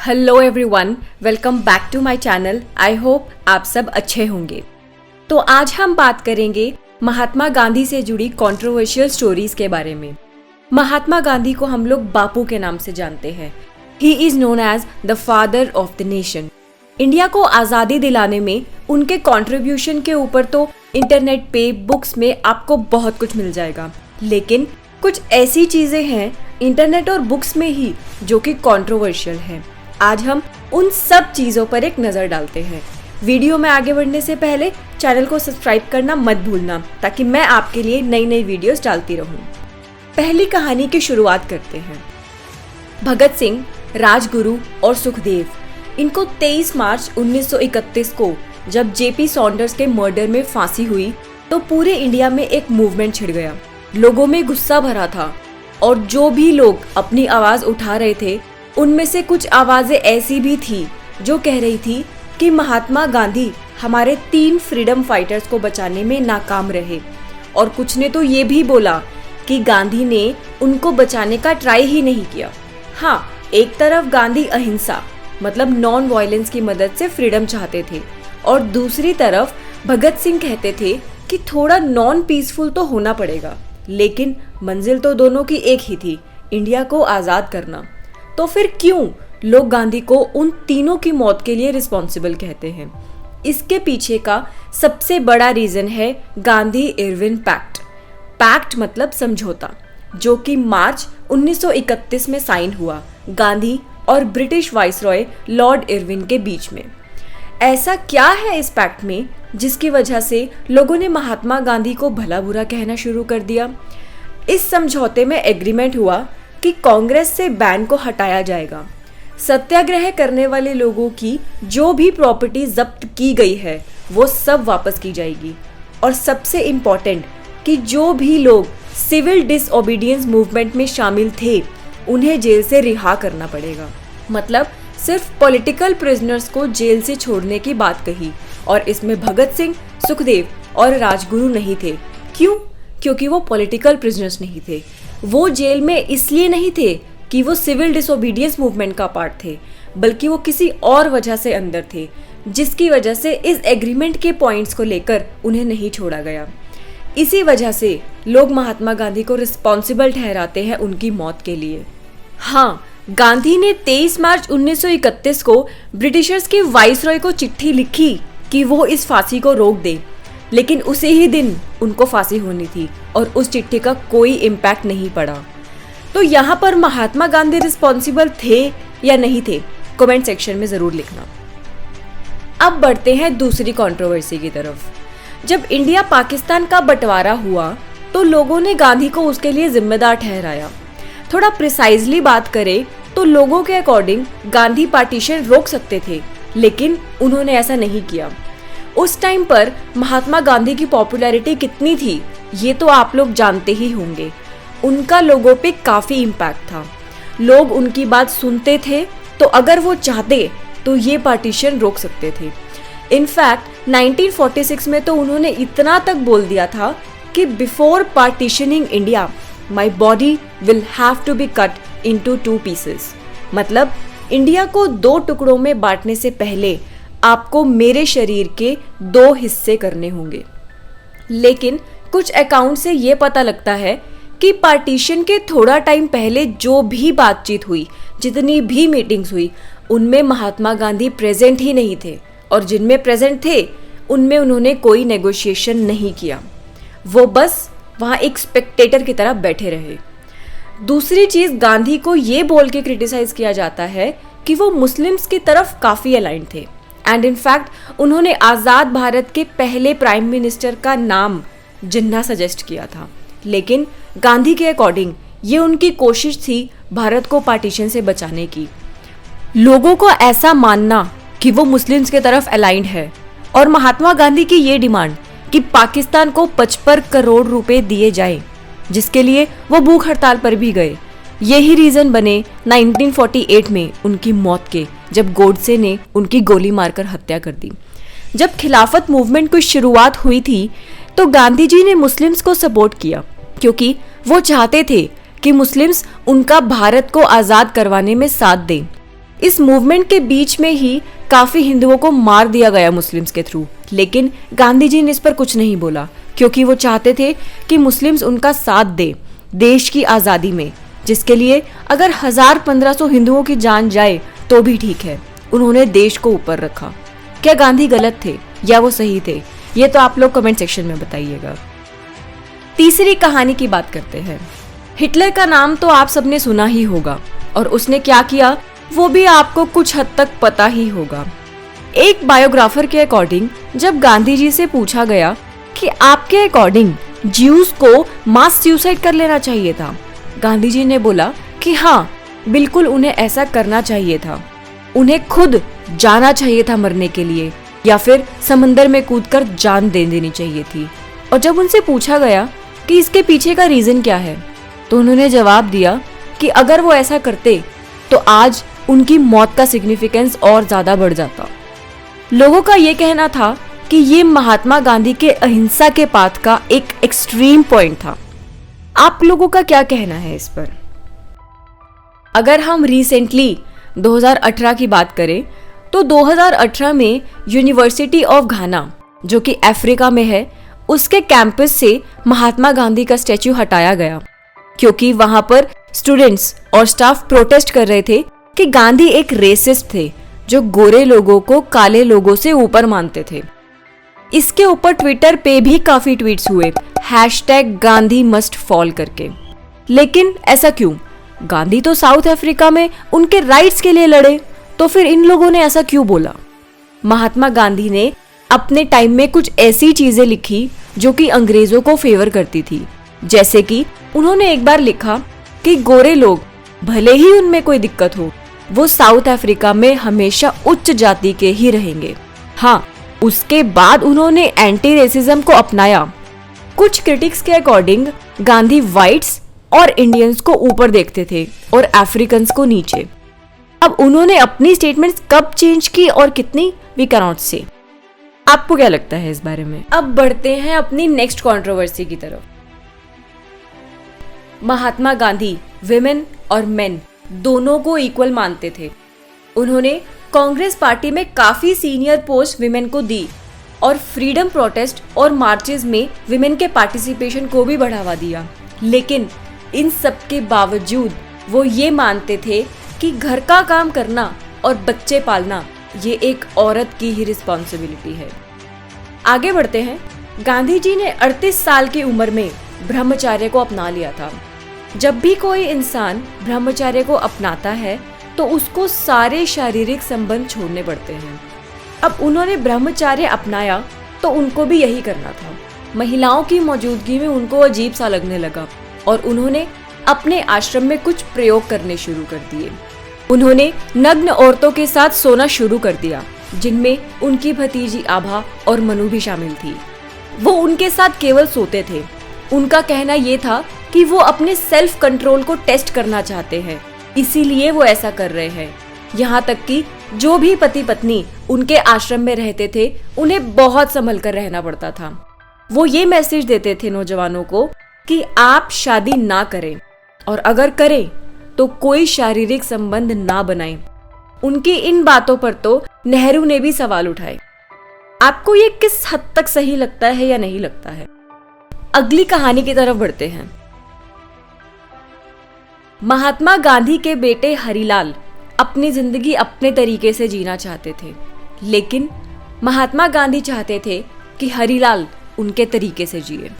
Hello everyone, welcome back to my channel. I hope आप सब अच्छे होंगे। तो आज हम बात करेंगे महात्मा गांधी से जुड़ी कंट्रोवर्शियल स्टोरीज के बारे में। महात्मा गांधी को हम लोग बापू के नाम से जानते हैं। He is known as the father of the nation. India को आज़ादी दिलाने में उनके कंट्रीब्यूशन के ऊपर तो इंटरनेट पे, बुक्स में आपको बहुत कुछ मिल जाएगा, लेकिन कुछ ऐसी चीज़ें हैं इंटरनेट और बुक्स में ही जो कि कंट्रोवर्शियल हैं। आज हम उन सब चीज़ों पर एक नज़र डालते हैं। वीडियो में आगे बढ़ने से पहले चैनल को सब्सक्राइब करना मत भूलना, ताकि मैं आपके लिए नई नई वीडियोस डालती रहूं। पहली कहानी की शुरुआत करते हैं। भगत सिंह, राजगुरु और सुखदेव, इनको 23 मार्च 1931 को जब जेपी सॉन्डर्स के मर्डर में फांसी हुई तो पूरे इंडिया में एक मूवमेंट छिड़ गया। लोगों में गुस्सा भरा था और जो भी लोग अपनी आवाज़ उठा रहे थे उनमें से कुछ आवाज़ें ऐसी भी थी जो कह रही थी कि महात्मा गांधी हमारे 3 फ्रीडम फाइटर्स को बचाने में नाकाम रहे, और कुछ ने तो ये भी बोला कि गांधी ने उनको बचाने का ट्राई ही नहीं किया। हाँ, एक तरफ गांधी अहिंसा मतलब नॉन वायलेंस की मदद से फ्रीडम चाहते थे, और दूसरी तरफ भगत सिंह कहते थे कि थोड़ा नॉन पीसफुल तो होना पड़ेगा, लेकिन मंजिल तो दोनों की एक ही थी, इंडिया को आज़ाद करना। तो फिर क्यों लोग गांधी को उन तीनों की मौत के लिए रिस्पॉन्सिबल कहते हैं? इसके पीछे का सबसे बड़ा रीज़न है गांधी इरविन पैक्ट। पैक्ट मतलब समझौता, जो कि मार्च 1931 में साइन हुआ गांधी और ब्रिटिश वाइसरॉय लॉर्ड इरविन के बीच में। ऐसा क्या है इस पैक्ट में जिसकी वजह से लोगों ने महात्मा गांधी को भला बुरा कहना शुरू कर दिया? इस समझौते में एग्रीमेंट हुआ कि कांग्रेस से बैन को हटाया जाएगा, सत्याग्रह करने वाले लोगों की जो भी प्रॉपर्टी जब्त की गई है वो सब वापस की जाएगी, और सबसे इम्पोर्टेंट कि जो भी लोग सिविल डिसओबीडियंस मूवमेंट में शामिल थे उन्हें जेल से रिहा करना पड़ेगा। मतलब सिर्फ पॉलिटिकल प्रिजनर्स को जेल से छोड़ने की बात कही, और इसमें भगत सिंह, सुखदेव और राजगुरु नहीं थे। क्यों? क्योंकि वो पॉलिटिकल प्रिजनर्स नहीं थे। वो जेल में इसलिए नहीं थे कि वो सिविल डिसोबीडियंस मूवमेंट का पार्ट थे, बल्कि वो किसी और वजह से अंदर थे, जिसकी वजह से इस एग्रीमेंट के पॉइंट्स को लेकर उन्हें नहीं छोड़ा गया। इसी वजह से लोग महात्मा गांधी को रिस्पॉन्सिबल ठहराते हैं उनकी मौत के लिए। हाँ, गांधी ने 23 मार्च 1931 को ब्रिटिशर्स के वाइसरॉय को चिट्ठी लिखी कि वो इस फांसी को रोक दे, लेकिन उसी ही दिन उनको फांसी होनी थी और उस चिट्ठी का कोई इम्पैक्ट नहीं पड़ा। तो यहाँ पर महात्मा गांधी रिस्पॉन्सिबल थे या नहीं थे? कमेंट सेक्शन में ज़रूर लिखना। अब बढ़ते हैं दूसरी कंट्रोवर्सी की तरफ। जब इंडिया पाकिस्तान का बंटवारा हुआ तो लोगों ने गांधी को उसके लिए जिम्मेदार ठहराया। थोड़ा प्रिसाइजली बात करें तो लोगों के अकॉर्डिंग गांधी पार्टीशन रोक सकते थे, लेकिन उन्होंने ऐसा नहीं किया। उस टाइम पर महात्मा गांधी की पॉपुलैरिटी कितनी थी ये तो आप लोग जानते ही होंगे। उनका लोगों पे काफ़ी इम्पैक्ट था, लोग उनकी बात सुनते थे, तो अगर वो चाहते तो ये पार्टीशन रोक सकते थे। इनफैक्ट 1946 में तो उन्होंने इतना तक बोल दिया था कि before partitioning India my body will have to be cut into 2 pieces. मतलब इंडिया को 2 टुकड़ों में बांटने से पहले आपको मेरे शरीर के 2 हिस्से करने होंगे। लेकिन कुछ अकाउंट से ये पता लगता है कि पार्टीशन के थोड़ा टाइम पहले जो भी बातचीत हुई, जितनी भी मीटिंग्स हुई, उनमें महात्मा गांधी प्रेजेंट ही नहीं थे, और जिनमें प्रेजेंट थे उनमें उन्होंने कोई नेगोशिएशन नहीं किया। वो बस वहाँ एक स्पेक्टेटर की तरह बैठे रहे। दूसरी चीज़, गांधी को ये बोल के क्रिटिसाइज किया जाता है कि वो मुस्लिम्स की तरफ काफ़ी अलाइंड थे, एंड इनफैक्ट उन्होंने आज़ाद भारत के पहले प्राइम मिनिस्टर का नाम जिन्ना सजेस्ट किया था। लेकिन गांधी के अकॉर्डिंग ये उनकी कोशिश थी भारत को पार्टीशन से बचाने की। लोगों को ऐसा मानना कि वो मुस्लिम्स की तरफ अलाइंड है, और महात्मा गांधी की ये डिमांड कि पाकिस्तान को 55 करोड़ रुपए दिए जाए, जिसके लिए वो भूख हड़ताल पर भी गए, यही रीज़न बने 1948 में उनकी मौत के, जब गोडसे ने उनकी गोली मारकर हत्या कर दी। जब खिलाफत मूवमेंट की शुरुआत हुई थी तो गांधी जी ने मुस्लिम्स को सपोर्ट किया, क्योंकि वो चाहते थे कि मुस्लिम्स उनका भारत को आज़ाद करवाने में साथ दें। इस मूवमेंट के बीच में ही काफी हिंदुओं को मार दिया गया मुस्लिम्स के थ्रू, लेकिन गांधी जी ने इस पर कुछ नहीं बोला क्योंकि वो चाहते थे कि मुस्लिम्स उनका साथ दे देश की आज़ादी में, जिसके लिए अगर 1000-1500 हिंदुओं की जान जाए तो भी ठीक है। उन्होंने देश को ऊपर रखा। क्या गांधी गलत थे या वो सही थे, ये तो आप लोग कमेंट सेक्शन में बताइएगा। तीसरी कहानी की बात करते हैं। हिटलर का नाम तो आप सबने सुना ही होगा और उसने क्या किया वो भी आपको कुछ हद तक पता ही होगा। एक बायोग्राफर के अकॉर्डिंग जब गांधी जी से पूछा गया कि आपके अकॉर्डिंग ज्यूज को मास सुसाइड कर लेना चाहिए था, गांधी जी ने बोला कि हाँ बिल्कुल उन्हें ऐसा करना चाहिए था, उन्हें खुद जाना चाहिए था मरने के लिए या फिर समंदर में कूदकर जान दे देनी चाहिए थी। और जब उनसे पूछा गया कि इसके पीछे का रीजन क्या है तो उन्होंने जवाब दिया कि अगर वो ऐसा करते तो आज उनकी मौत का सिग्निफिकेंस और ज्यादा बढ़ जाता। लोगों का ये कहना था कि ये महात्मा गांधी के अहिंसा के पाथ का एक एक्सट्रीम पॉइंट था। आप लोगों का क्या कहना है इस पर? अगर हम रिसेंटली 2018 की बात करें तो 2018 में यूनिवर्सिटी ऑफ घाना जो कि अफ्रीका में है, उसके कैंपस से महात्मा गांधी का स्टैच्यू हटाया गया क्योंकि वहां पर स्टूडेंट्स और स्टाफ प्रोटेस्ट कर रहे थे कि गांधी एक रेसिस्ट थे जो गोरे लोगों को काले लोगों से ऊपर मानते थे। इसके ऊपर ट्विटर पे भी काफी ट्वीट्स हुए #गांधी मस्ट फॉल करके। लेकिन ऐसा क्यों? गांधी तो साउथ अफ्रीका में उनके राइट्स के लिए लड़े, तो फिर इन लोगों ने ऐसा क्यों बोला? महात्मा गांधी ने अपने टाइम में कुछ ऐसी चीजें लिखी जो कि अंग्रेजों को फेवर करती थी। जैसे कि उन्होंने एक बार लिखा कि गोरे लोग भले ही उनमें कोई दिक्कत हो, वो साउथ अफ्रीका में हमेशा उच्च जाति के ही रहेंगे। हाँ, उसके बाद उन्होंने एंटी रेसिज्म को अपनाया। कुछ क्रिटिक्स के अकॉर्डिंग गांधी व्हाइट्स और इंडियंस को ऊपर देखते थे और अफ्रीकन्स को नीचे। अब उन्होंने अपनी स्टेटमेंट्स कब चेंज की और कितनी, वी कैन नॉट से। आपको क्या लगता है इस बारे में? अब बढ़ते हैं अपनी नेक्स्ट कंट्रोवर्सी की तरफ। महात्मा गांधी विमेन और मेन दोनों को इक्वल मानते थे। उन्होंने कांग्रेस पार्टी में काफी सीनियर पोस्ट विमेन को दी और फ्रीडम प्रोटेस्ट और मार्चेस में विमेन के पार्टिसिपेशन को भी बढ़ावा दिया। लेकिन इन सब के बावजूद वो ये मानते थे कि घर का काम करना और बच्चे पालना ये एक औरत की ही रिस्पॉन्सिबिलिटी है। आगे बढ़ते हैं। गांधी जी ने 38 साल की उम्र में ब्रह्मचर्य को अपना लिया था। जब भी कोई इंसान ब्रह्मचर्य को अपनाता है तो उसको सारे शारीरिक संबंध छोड़ने पड़ते हैं। अब उन्होंने ब्रह्मचर्य अपनाया तो उनको भी यही करना था। महिलाओं की मौजूदगी में उनको अजीब सा लगने लगा और उन्होंने अपने आश्रम में कुछ प्रयोग करने शुरू कर दिए। उन्होंने नग्न औरतों के साथ सोना शुरू कर दिया, जिनमें उनकी भतीजी आभा और मनु भी शामिल थी। वो उनके साथ केवल सोते थे। उनका कहना ये था कि वो अपने सेल्फ कंट्रोल को टेस्ट करना चाहते हैं, इसीलिए वो ऐसा कर रहे हैं। यहाँ तक कि जो भी पति पत्नी उनके आश्रम में रहते थे उन्हें बहुत संभल कर रहना पड़ता था। वो ये मैसेज देते थे नौजवानों को कि आप शादी ना करें और अगर करें तो कोई शारीरिक संबंध ना बनाएं। उनकी इन बातों पर तो नेहरू ने भी सवाल उठाए। आपको ये किस हद तक सही लगता है या नहीं लगता है? अगली कहानी की तरफ बढ़ते हैं। महात्मा गांधी के बेटे हरिलाल अपनी जिंदगी अपने तरीके से जीना चाहते थे, लेकिन महात्मा गांधी चाहते थे कि हरिलाल उनके तरीके से जिए।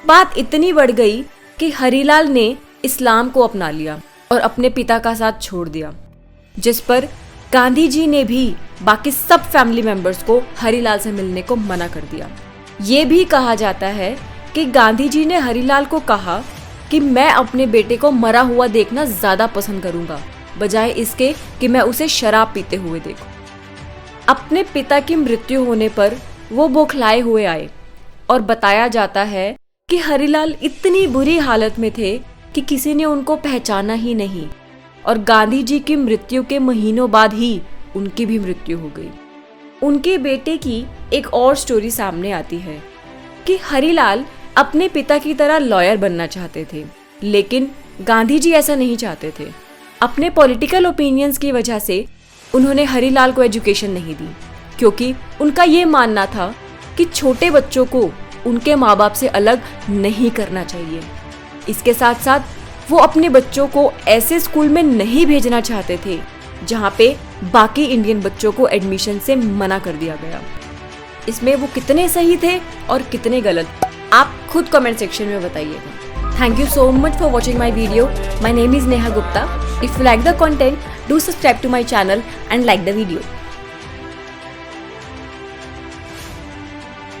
बात इतनी बढ़ गई कि हरिलाल ने इस्लाम को अपना लिया और अपने पिता का साथ छोड़ दिया, जिस पर गांधी जी ने भी बाकी सब फैमिली मेंबर्स को हरिलाल से मिलने को मना कर दिया। ये भी कहा जाता है कि गांधी जी ने हरिलाल को कहा कि मैं अपने बेटे को मरा हुआ देखना ज्यादा पसंद करूंगा बजाय इसके कि मैं उसे शराब पीते हुए देखूं। अपने पिता की मृत्यु होने पर वो बौखलाए हुए आए और बताया जाता है कि हरिलाल इतनी बुरी हालत में थे कि किसी ने उनको पहचाना ही नहीं और गांधी जी की मृत्यु के महीनों बाद ही उनकी भी मृत्यु हो गई। उनके बेटे की एक और स्टोरी सामने आती है कि हरिलाल अपने पिता की तरह लॉयर बनना चाहते थे, लेकिन गांधी जी ऐसा नहीं चाहते थे। अपने पॉलिटिकल ओपिनियंस की वजह से उन्होंने हरीलाल को एजुकेशन नहीं दी, क्योंकि उनका ये मानना था कि छोटे बच्चों को उनके माँ बाप से अलग नहीं करना चाहिए। इसके साथ साथ वो अपने बच्चों को ऐसे स्कूल में नहीं भेजना चाहते थे जहाँ पे बाकी इंडियन बच्चों को एडमिशन से मना कर दिया गया। इसमें वो कितने सही थे और कितने गलत, आप खुद कमेंट सेक्शन में बताइएगा। Thank you so much for watching my video. My name is Neha Gupta. If you like the content, do subscribe to my channel and like the video.